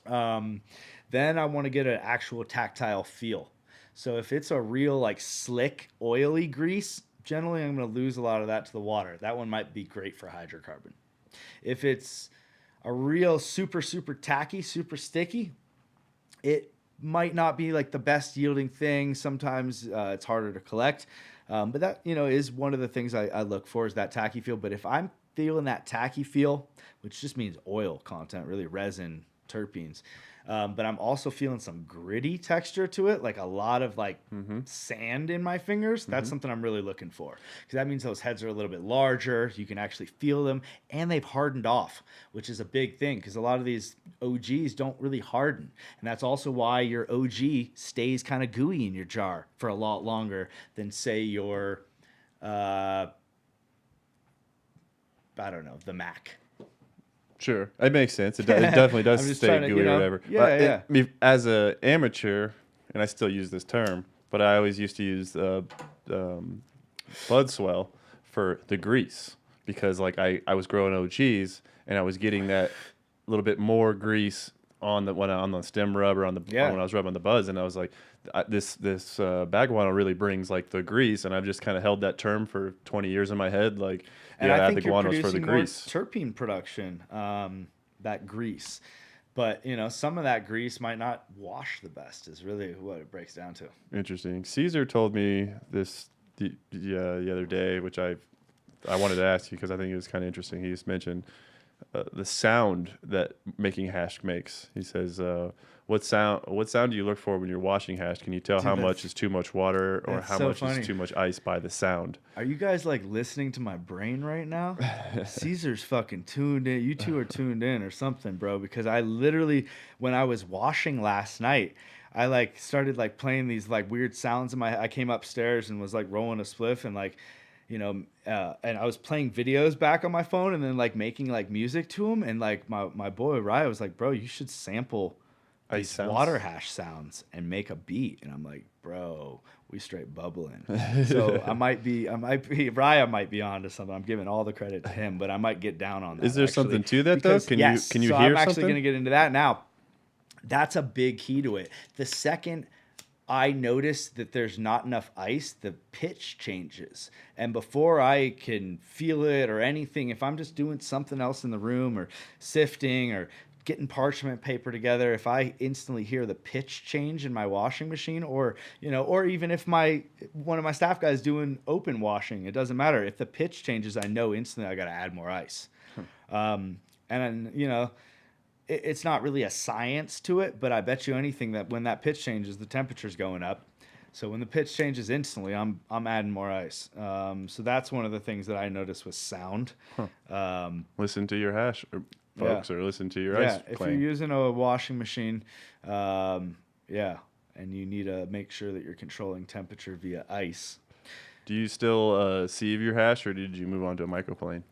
Then I want to get an actual tactile feel. So if it's a real like slick, oily grease, generally I'm going to lose a lot of that to the water. That one might be great for hydrocarbon. If it's a real super, super tacky, super sticky, it might not be like the best yielding thing. Sometimes it's harder to collect. But that, you know, is one of the things I look for is that tacky feel. But if I'm feeling that tacky feel, which just means oil content, really resin, terpenes, but I'm also feeling some gritty texture to it, like a lot of like sand in my fingers. That's something I'm really looking for, because that means those heads are a little bit larger. You can actually feel them, and they've hardened off, which is a big thing, because a lot of these OGs don't really harden, and that's also why your OG stays kind of gooey in your jar for a lot longer than say your I don't know, the Mac. Sure, it makes sense. It definitely does stay gooey or whatever. Yeah. As an amateur, and I still use this term, but I always used to use bud swell for the grease, because like I was growing OGs and I was getting that little bit more grease on the stem rub or when I was rubbing the buds, and I was like, this bag guano really brings like the grease, and I've just kind of held that term for 20 years in my head, like. And I add think the you're guanos producing for the grease. more terpene production, that grease. But, you know, some of that grease might not wash the best is really what it breaks down to. Interesting. Caesar told me this the other day, which I wanted to ask you because I think it was kind of interesting. He just mentioned the sound that making hash makes. He says, what sound do you look for when you're washing hash? Can you tell how much is too much water or how much is too much ice by the sound? Are you guys like listening to my brain right now? Caesar's fucking tuned in. You two are tuned in or something, bro, because I literally, when I was washing last night, I like started like playing these like weird sounds in I came upstairs and was like rolling a spliff and like, you know, and I was playing videos back on my phone and then like making like music to them. And like my boy Ryan was like, bro, you should sample these water hash sounds and make a beat. And I'm like, bro, we straight bubbling. So Ryan might be on to something. I'm giving all the credit to him, but I might get down on that. Is there something to that though? Can you hear something? I'm actually going to get into that now. That's a big key to it. The second I notice that there's not enough ice, the pitch changes. And before I can feel it or anything, if I'm just doing something else in the room or sifting or getting parchment paper together, if I instantly hear the pitch change in my washing machine, or, you know, or even if one of my staff guys doing open washing, it doesn't matter. If the pitch changes, I know instantly I got to add more ice. And then, you know, it's not really a science to it, but I bet you anything that when that pitch changes, the temperature's going up. So when the pitch changes instantly, I'm adding more ice. So that's one of the things that I noticed with sound. Listen to your hash, folks, or listen to your ice if playing. you're using a washing machine, and you need to make sure that you're controlling temperature via ice. Do you still sieve your hash, or did you move on to a microplane?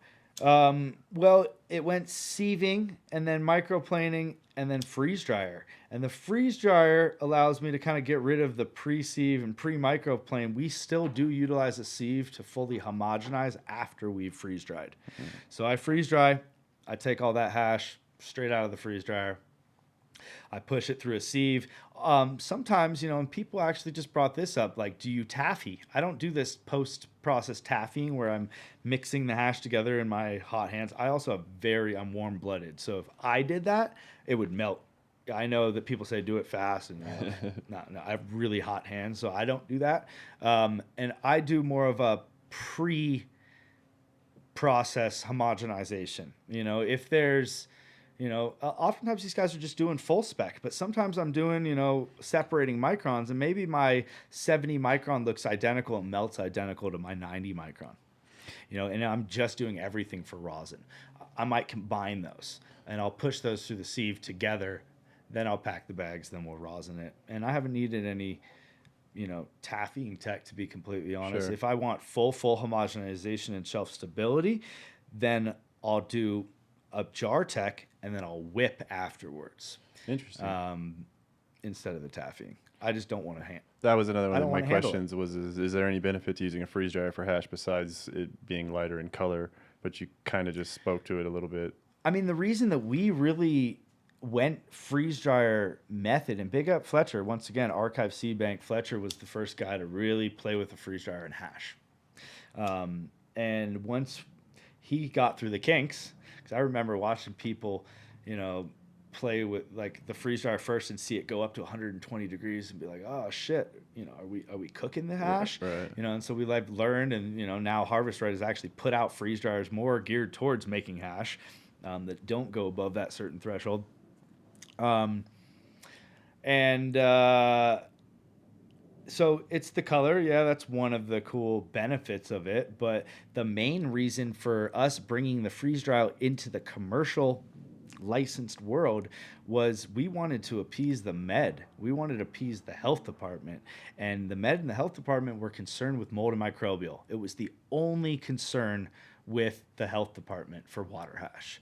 Well, it went sieving and then microplaning and then freeze dryer. And the freeze dryer allows me to kind of get rid of the pre-sieve and pre-microplane. We still do utilize a sieve to fully homogenize after we've freeze dried. So I freeze dry, I take all that hash straight out of the freeze dryer. I push it through a sieve. Sometimes, and people actually just brought this up, like, do you taffy? I don't do this post-process taffying where I'm mixing the hash together in my hot hands. I also I'm warm-blooded. So if I did that, it would melt. I know that people say do it fast, and no, I have really hot hands, so I don't do that. And I do more of a pre-process homogenization. If there's, oftentimes these guys are just doing full spec, but sometimes I'm doing, separating microns, and maybe my 70 micron looks identical and melts identical to my 90 micron. And I'm just doing everything for rosin. I might combine those, and I'll push those through the sieve together. Then I'll pack the bags, then we'll rosin it. And I haven't needed any, taffying tech, to be completely honest. Sure. If I want full homogenization and shelf stability, then I'll do a jar tech, and then I'll whip afterwards. Interesting. Instead of the taffying. I just don't want to That was another one I of don't my wanna handle questions is there any benefit to using a freeze dryer for hash besides it being lighter in color? But you kind of just spoke to it a little bit. I mean, the reason that we really went freeze dryer method, and big up Fletcher, once again, Archive Seed Bank, Fletcher was the first guy to really play with the freeze dryer and hash. And once he got through the kinks, because I remember watching people, play with like the freeze dryer first and see it go up to 120 degrees and be like, oh shit, are we cooking the hash? Right. And so we learned, and now Harvest Right has actually put out freeze dryers more geared towards making hash that don't go above that certain threshold. So it's the color. Yeah, that's one of the cool benefits of it. But the main reason for us bringing the freeze dryer into the commercial licensed world was we wanted to appease the med. We wanted to appease the health department. And the med and the health department were concerned with mold and microbial. It was the only concern with the health department for water hash.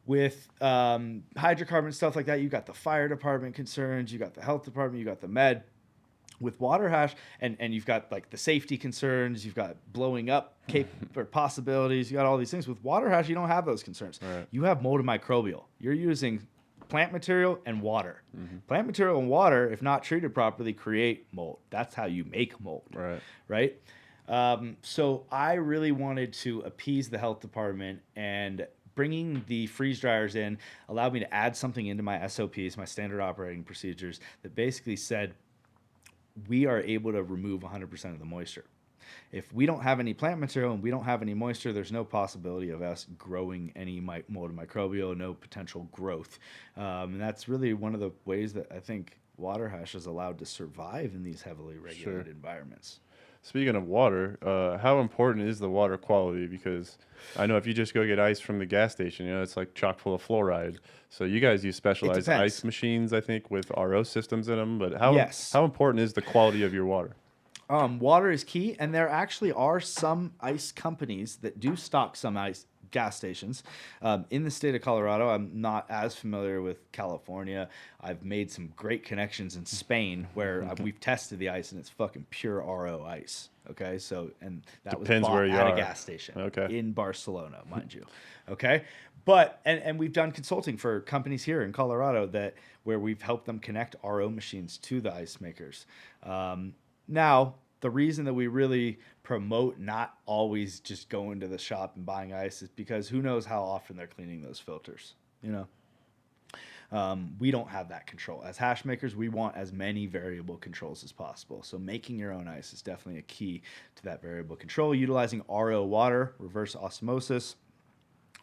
With hydrocarbon stuff like that, you got the fire department concerns, you got the health department, you got the med. With water hash, and you've got like the safety concerns, you've got blowing up or possibilities, you got all these things. With water hash, you don't have those concerns. Right. You have mold and microbial. You're using plant material and water. Plant material and water, if not treated properly, create mold. That's how you make mold. Right? So I really wanted to appease the health department, and bringing the freeze dryers in allowed me to add something into my SOPs, my standard operating procedures, that basically said we are able to remove 100% of the moisture. If we don't have any plant material and we don't have any moisture, there's no possibility of us growing any mold and microbial, no potential growth. And that's really one of the ways that I think water hash is allowed to survive in these heavily regulated environments. Speaking of water, how important is the water quality? Because I know if you just go get ice from the gas station, it's like chock full of fluoride. So you guys use specialized ice machines, I think, with RO systems in them. But how important is the quality of your water? Water is key, and there actually are some ice companies that do stock some ice gas stations. In the state of Colorado, I'm not as familiar with California. I've made some great connections in Spain where we've tested the ice, and it's fucking pure RO ice. Okay, so and that Depends was bought where you at are. A gas station. Okay. In Barcelona, mind you. Okay, but and we've done consulting for companies here in Colorado where we've helped them connect RO machines to the ice makers. Now, the reason that we really promote not always just going to the shop and buying ice is because who knows how often they're cleaning those filters, we don't have that control. As hash makers, we want as many variable controls as possible. So making your own ice is definitely a key to that variable control. Utilizing RO water, reverse osmosis,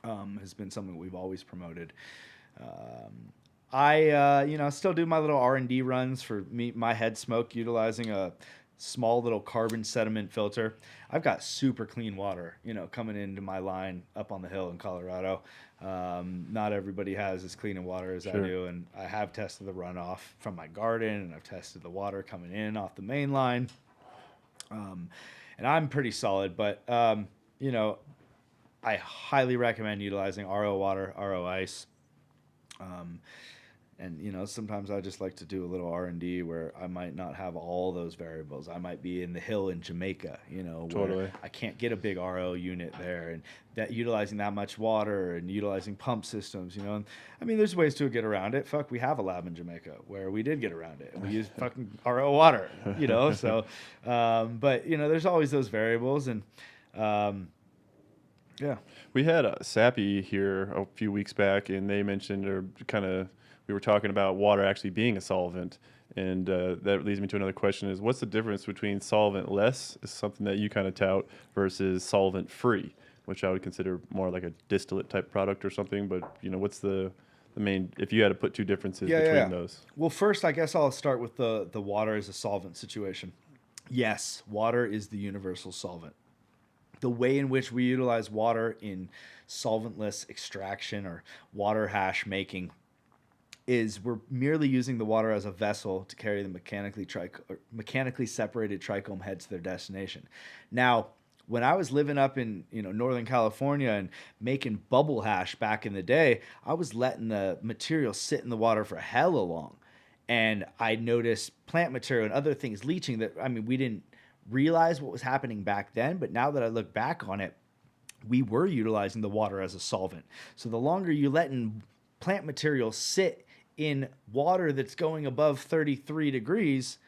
has been something we've always promoted. I still do my little R&D runs for my head smoke, utilizing a small little carbon sediment filter. I've got super clean water, coming into my line up on the hill in Colorado. Not everybody has as clean a water as I do, and I have tested the runoff from my garden, and I've tested the water coming in off the main line. And I'm pretty solid, but I highly recommend utilizing RO water, RO ice. And sometimes I just like to do a little R&D where I might not have all those variables. I might be in the hill in Jamaica, Totally. where I can't get a big RO unit there, and that utilizing that much water and utilizing pump systems, And, I mean, there's ways to get around it. Fuck, we have a lab in Jamaica where we did get around it, and we used fucking RO water, So, but there's always those variables, and yeah. We had Sappy here a few weeks back, and they mentioned, or we were talking about water actually being a solvent. And that leads me to another question is, what's the difference between solvent-less, is something that you kind of tout, versus solvent-free, which I would consider more like a distillate type product or something. But, what's the main, if you had to put two differences between those? Well, first, I guess I'll start with the water as a solvent situation. Yes, water is the universal solvent. The way in which we utilize water in solventless extraction or water hash making is we're merely using the water as a vessel to carry the mechanically separated trichome head to their destination. Now, when I was living up in Northern California and making bubble hash back in the day, I was letting the material sit in the water for hella long, and I noticed plant material and other things leaching that, I mean, we didn't realize what was happening back then, but now that I look back on it, we were utilizing the water as a solvent. So the longer you letting plant material sit in water that's going above 33 degrees,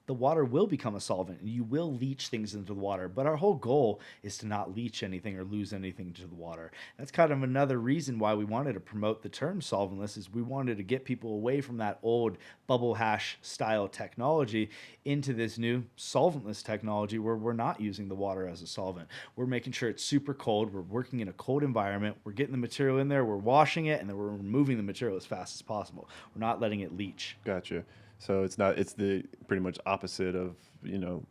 the water will become a solvent and you will leach things into the water. But our whole goal is to not leach anything or lose anything to the water. That's kind of another reason why we wanted to promote the term solventless, is we wanted to get people away from that old bubble hash style technology into this new solventless technology where we're not using the water as a solvent. We're making sure it's super cold. We're working in a cold environment. We're getting the material in there. We're washing it, and then we're removing the material as fast as possible. We're not letting it leach. Gotcha. So it's the pretty much opposite of,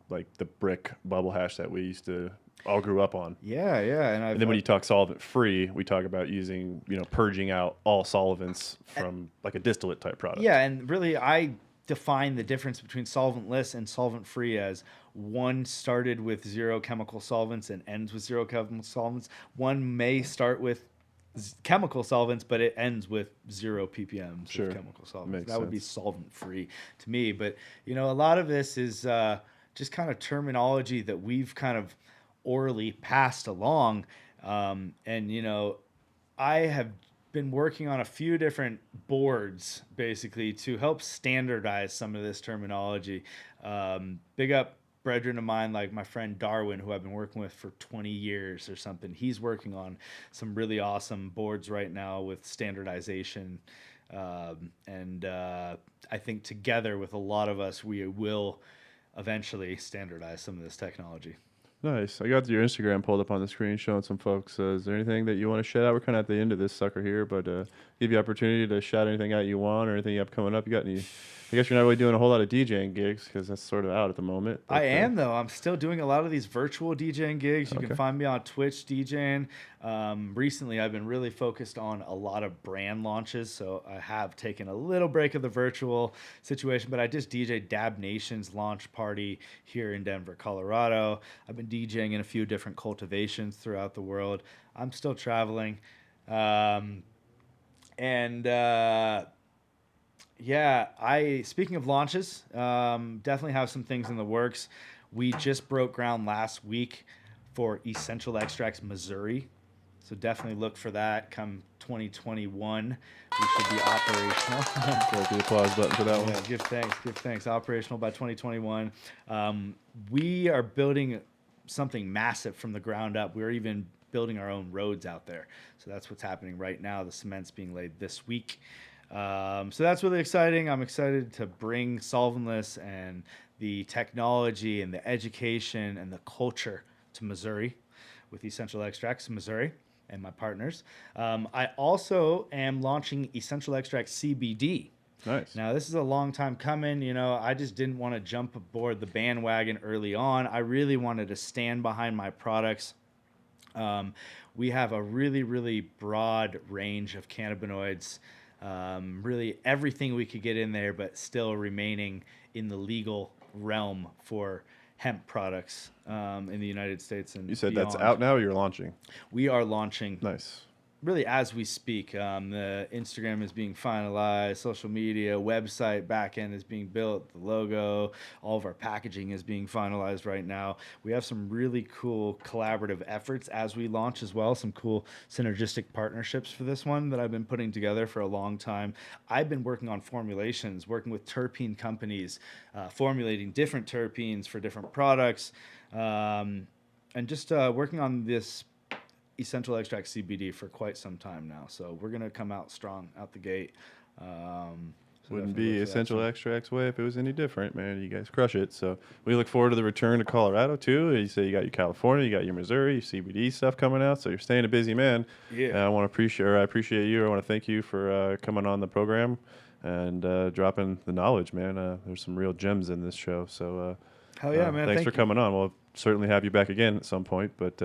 like the brick bubble hash that we used to all grew up on. Yeah. And then when you talk solvent free, we talk about using, purging out all solvents from like a distillate type product. Yeah. And really, I define the difference between solventless and solvent free as one started with zero chemical solvents and ends with zero chemical solvents. One may start with chemical solvents, but it ends with 0 ppm Sure. of chemical solvents. Makes That would be sense. solvent free to me. But a lot of this is just kind of terminology that we've kind of orally passed along. And I have been working on a few different boards basically to help standardize some of this terminology. Big up brethren of mine, like my friend Darwin, who I've been working with for 20 years or something. He's working on some really awesome boards right now with standardization. And I think together with a lot of us, we will eventually standardize some of this technology. Nice. I got your Instagram pulled up on the screen showing some folks. Is there anything that you want to shout out? We're kind of at the end of this sucker here, but give you opportunity to shout anything out you want or anything you have coming up. You got any? I guess you're not really doing a whole lot of DJing gigs because that's sort of out at the moment. But, I am, though. I'm still doing a lot of these virtual DJing gigs. You Okay. can find me on Twitch DJing. Recently, I've been really focused on a lot of brand launches, so I have taken a little break of the virtual situation, but I just DJed Dab Nation's launch party here in Denver, Colorado. I've been DJing in a few different cultivations throughout the world. I'm still traveling. Speaking of launches, definitely have some things in the works. We just broke ground last week for Essential Extracts Missouri. So definitely look for that come 2021. We should be operational. Go to the applause button for that one. Yeah, give thanks. Operational by 2021. We are building something massive from the ground up. We're even building our own roads out there. So that's what's happening right now. The cement's being laid this week. So that's really exciting. I'm excited to bring solventless and the technology and the education and the culture to Missouri with Essential Extracts Missouri and my partners. I also am launching Essential Extracts CBD. Nice. Now, this is a long time coming. I just didn't want to jump aboard the bandwagon early on. I really wanted to stand behind my products. We have a really, really broad range of cannabinoids. Really everything we could get in there, but still remaining in the legal realm for hemp products in the United States and You said beyond. that's out now or you're launching? We are launching Nice. really as we speak. The Instagram is being finalized, social media, website, back end is being built, the logo, all of our packaging is being finalized right now. We have some really cool collaborative efforts as we launch as well, some cool synergistic partnerships for this one that I've been putting together for a long time. I've been working on formulations, working with terpene companies, formulating different terpenes for different products, and just working on this essential extract CBD for quite some time now. So we're gonna come out strong out the gate. Wouldn't be Essential Extracts way if it was any different, man. You guys crush it. So we look forward to the return to Colorado too. You say you got your California, you got your Missouri, your CBD stuff coming out. So you're staying a busy man. Yeah. I appreciate you. I want to thank you for coming on the program and dropping the knowledge, man. There's some real gems in this show. So Hell yeah, man. Thanks for coming on. We'll certainly have you back again at some point. But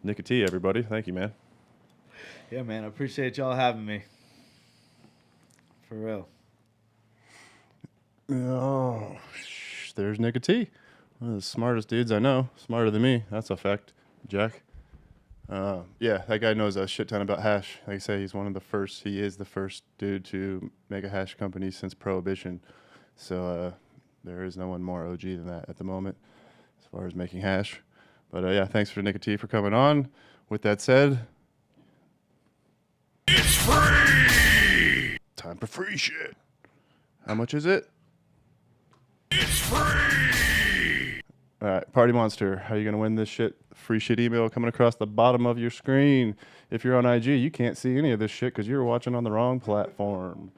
NikkaT, everybody, thank you, man. Yeah, man. I appreciate y'all having me. For real. Oh, there's NikkaT. One of the smartest dudes I know. Smarter than me. That's a fact, Jack. Yeah, that guy knows a shit ton about hash. Like I say, he is the first dude to make a hash company since Prohibition. So there is no one more OG than that at the moment as far as making hash. But yeah, thanks for NikkaT for coming on. With that said, it's free! Time for free shit. How much is it? It's free! All right, Party Monster, how are you going to win this shit? Free shit email coming across the bottom of your screen. If you're on IG, you can't see any of this shit because you're watching on the wrong platform.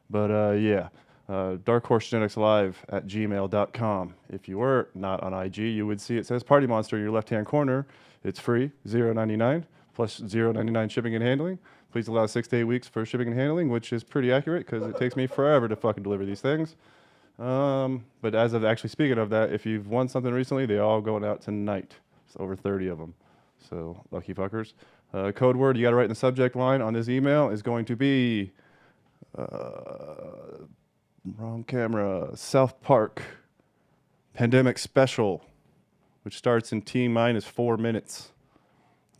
But yeah, darkhorsegeneticslive@gmail.com. If you were not on IG, you would see it says Party Monster in your left-hand corner. It's free, $0.99, plus $0.99 shipping and handling. Please allow 6 to 8 weeks for shipping and handling, which is pretty accurate because it takes me forever to fucking deliver these things. But as of actually speaking of that, if you've won something recently, they're all going out tonight. It's over 30 of them. So lucky fuckers. Code word you got to write in the subject line on this email is going to be wrong camera. South Park Pandemic Special, which starts in T-minus 4 minutes.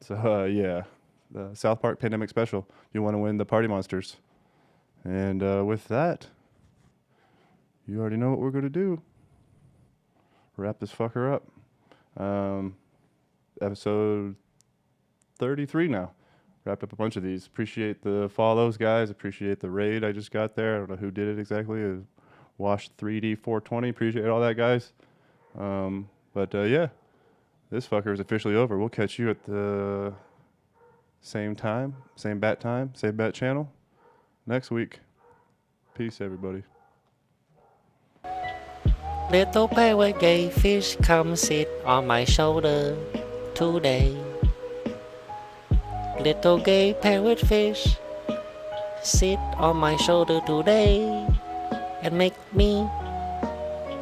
So yeah, the South Park Pandemic Special. You want to win the Party Monsters. And with that, you already know what we're going to do. Wrap this fucker up. Episode 33 now. Wrapped up a bunch of these. Appreciate the follows, guys. Appreciate the raid I just got there. I don't know who did it exactly. It was Wash 3D 420. Appreciate all that, guys. But yeah, this fucker is officially over. We'll catch you at the same time, same bat channel next week. Peace, everybody. Little pirate gay fish, come sit on my shoulder today. Little gay parrot fish, sit on my shoulder today and make me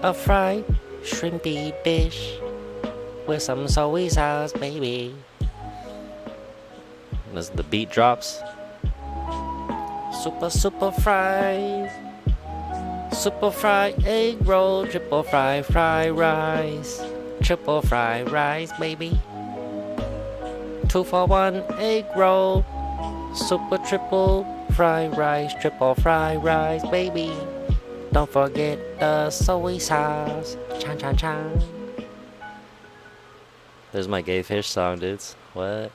a fried shrimpy dish with some soy sauce, baby. As the beat drops, super fried. Super fried egg roll, triple fried rice. Triple fried rice, baby. 2 for 1 egg roll. Super triple fried rice, triple fried rice, baby. Don't forget the soy sauce. Chan chan chan. There's my gay fish song, dudes. What?